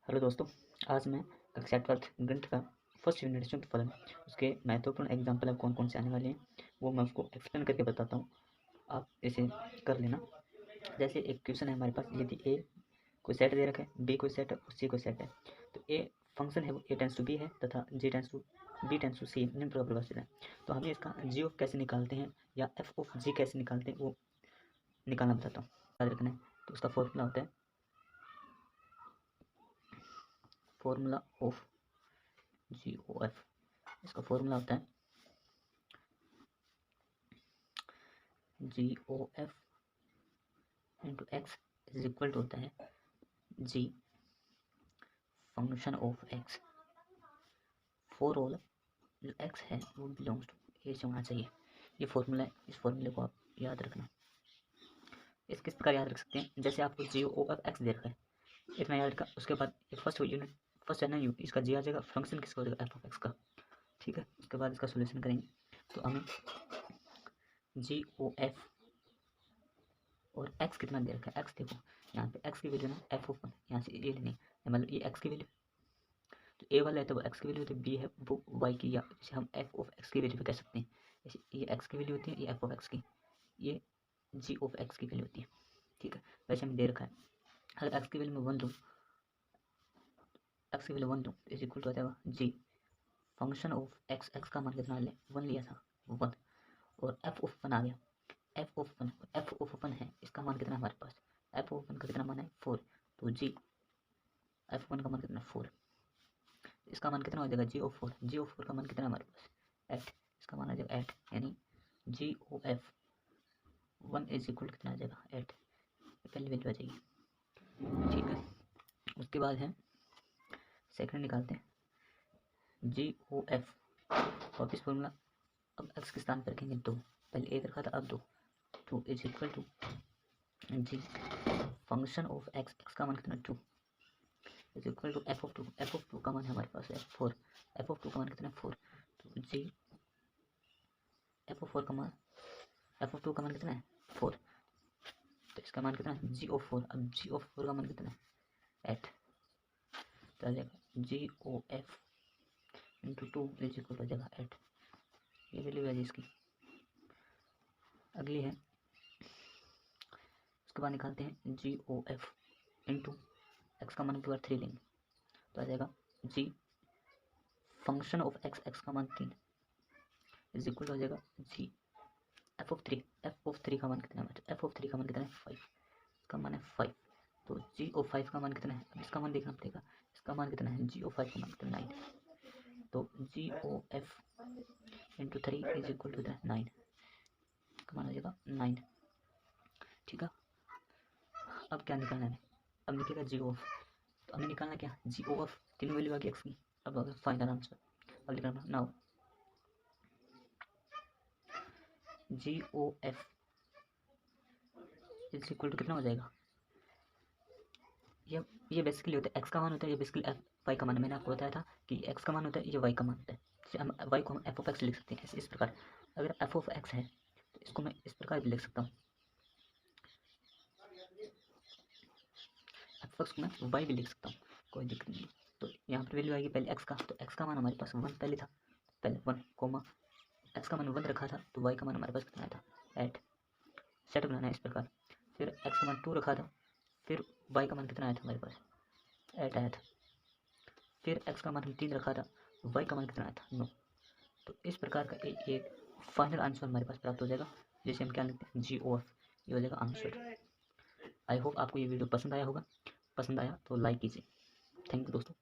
Hello दोस्तों, आज मैं कक्षा 12th गणित का फर्स्ट यूनिट फलन उसके महत्वपूर्ण एग्जाम्पल अब कौन कौन से आने वाले हैं वो मैं उसको एक्सप्लेन करके बताता हूँ। आप इसे कर लेना। जैसे एक क्वेश्चन है हमारे पास, यदि ए कोई सेट दे रखा है, बी कोई सेट है और सी कोई सेट है, तो ए फंक्शन है वो ए टेंस टू बी है तथा g tends to B tends to C निम्न प्रकार परिभाषित है। तो हमें इसका जी ऑफ कैसे निकालते हैं या एफ ऑफ जी कैसे निकालते हैं वो निकालना बताता हूँ, याद रखना है। तो उसका फॉर्मूला होता है formula of g o f. इसका फॉर्मूला होता है g o f into x is equal to होता है g function of x for all जो एक्स है वो बिलोंग्स टू ए से होना चाहिए। ये फॉर्मूला है, इस फॉर्मूले को आप याद रखना। इस किस प्रकार याद रख सकते हैं, जैसे आपको जी ओ एफ एक्स दे रखा है, इतना याद रखा। उसके बाद फर्स्ट यूनिट फर्स्ट है ना यू, इसका जी आ जाएगा, फंक्शन किसका हो जाएगा एफ ऑफ एक्स का। ठीक है, उसके बाद इसका सोल्यूशन करेंगे तो हमें जी ओ एफ और एक्स कितना दे रखा है, एक्स देखो यहाँ पे एक्स की वैल्यू ना एफ ऑफ वन, यहाँ से ये लेनी है, मतलब ये एक्स की वैल्यू, तो ए वाला है तो वो एक्स की वैल्यू होती है, बी है वो वाई की, या इसे हम एफ ऑफ एक्स की वैल्यू भी कह सकते हैं। जैसे ये एक्स की वैल्यू होती है, ये एफ ऑफ एक्स की, ये जी ऑफ एक्स की वैल्यू होती है। ठीक है, वैसे हमें दे रखा है, अगर एक्स की वैल्यू में वन दूँ, एक्स की वैल्यू वन दूँ इज इक्वल टू आ जाएगा g function of x, x का मान कितना ले वन लिया था वन, और एफ ऑफ वन आ गया, F of one, F of one है, इसका मान कितना है हमारे पास, एफ ऑफ वन का कितना मान है फोर, तो जी एफ वन का मान कितना है फोर, इसका मान कितना हो जाएगा जी ओ फोर, जी ओ फोर का मान कितना है हमारे पास एट, इसका मान आ जाएगा एट, यानी g o f one is equal कितना आ जाएगा एट, पहली वैल्यू आ जाएगी। ठीक है, उसके बाद है सेकंड निकालते हैं जी ओ एफ, वापिस फॉर्मूला, अब एक्स के स्थान पर रखेंगे दो, पहले एक रखा था अब दो, two is equal to g function of x, x का मान कितना two is equal to f of two, f of two का मान हमारे पास है फोर, एफ ऑफ टू का मान कितना है फोर, तो जी एफ ऑफ फोर का मान, एफ ऑफ टू का मान कितना है फोर, तो इसका मान कितना है जी ओ फोर, अब जी ओ फोर का मान कितना है एट, तो आ जाएगा g o f into two is equal हो जाएगा एट, ये वैल्यू है इसकी। अगली है, उसके बाद निकालते हैं g o f into x का मान की बार थ्री लेंगे, तो आ जाएगा g function of x, x का मान तीन इज इक्वल हो जाएगा g f of three, f of three का मान कितना है, एफ ऑफ थ्री का मान कितना है फाइव, इसका मान है फाइव, तो जी ओ फाइव का मान कितना है, अब इसका मान देखना पड़ेगा, इसका मान कितना है जी ओ फाइव का मान कितना है नाइन, तो g o f into three is equal to nine, इसका मान हो जाएगा नाइन। ठीक है, अब क्या निकालना है, अब निकलेगा जी ओ एफ, तो हमें निकालना क्या जी ओ एफ, तीनों वैल्यू आ गई एक्स की, अब फाइनल आंसर, अब निकालना now g o f is equal to कितना हो जाएगा, ये बेसिकली होता है एक्स का मान होता है, ये बेसिकली एफ वाई का मान है, मैंने आपको बताया था कि एक्स का मान होता है, ये वाई का मान होता है, जैसे हम वाई को हम एफ ऑफ एक्स लिख सकते हैं ऐसे इस प्रकार, अगर एफ ऑफ एक्स है तो इसको मैं इस प्रकार भी लिख सकता हूँ, एफ एक्स को मैं वाई भी लिख सकता हूँ, कोई दिक्कत नहीं। तो यहाँ पर वैल्यू आएगी पहले एक्स का, तो एक्स का मान हमारे पास वन पहले था, पहले वन कोमा एक्स का मान वन रखा था, तो वाई का मान हमारे पास कितना आया था एट, सेट बनाना है इस प्रकार, फिर एक्स का मान टू रखा था, फिर वाई का मान कितना आया था हमारे पास एट आया था, फिर एक्स का मान हम तीन रखा था, वाई का मान कितना आया था नौ, तो इस प्रकार का एक फाइनल आंसर हमारे पास प्राप्त हो जाएगा, जैसे हम क्या लिखते हैं जी ओ एफ, ये हो जाएगा आंसर। आई होप आपको ये वीडियो पसंद आया होगा, पसंद आया तो लाइक कीजिए। थैंक यू दोस्तों।